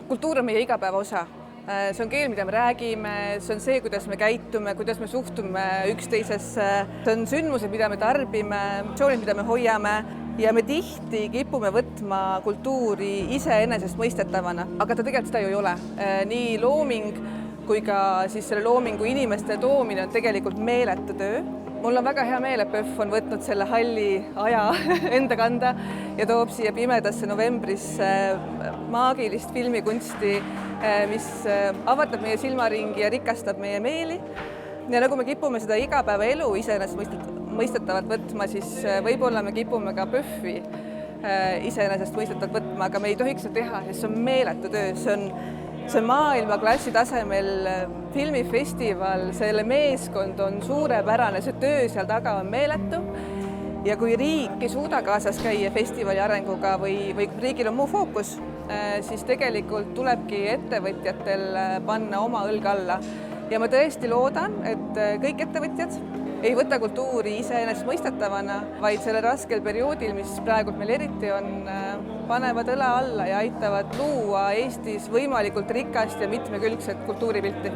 Kultuur on meie igapäeva osa. See on keel, mida me räägime, see on see, kuidas me käitume, kuidas me suhtume üksteisesse. See on sündmused, mida me tarbime, emotsioonid, mida me hoiame ja me tihti kipume võtma kultuuri iseenesestmõistetavana, aga ta tegelikult seda ju ei ole. Nii looming kui ka siis selle loomingu inimeste toomine on tegelikult meeletu töö. Mul on väga hea meel, et PÖFF on võtnud selle halli aja enda kanda ja toob siia pimedasse novembrisse maagilist filmikunsti, mis avardab meie silmaringi ja rikastab meie meeli. Ja nagu me kipume seda igapäevaelu iseenesestmõistetavalt võtma, siis võib-olla me kipume ka PÖFF-i iseenesestmõistetavalt võtma, aga me ei tohiks seda teha, sest see on meeletu töö. See on maailmaklassi tasemel filmifestival, selle meeskond on suurepärane, see töö seal taga on meeletu. Ja kui riik ei suuda kaasas käia festivali arenguga või riigil on muu fookus, siis tegelikult tulebki ettevõtjatel panna oma õlg alla. Ja ma tõesti loodan, et kõik ettevõtjad ei võta kultuuri iseenesestmõistetavana, vaid sellel raskel perioodil, mis praegu meil eriti on, panevad õla alla ja aitavad luua Eestis võimalikult rikast ja mitmekülgset kultuuripilti.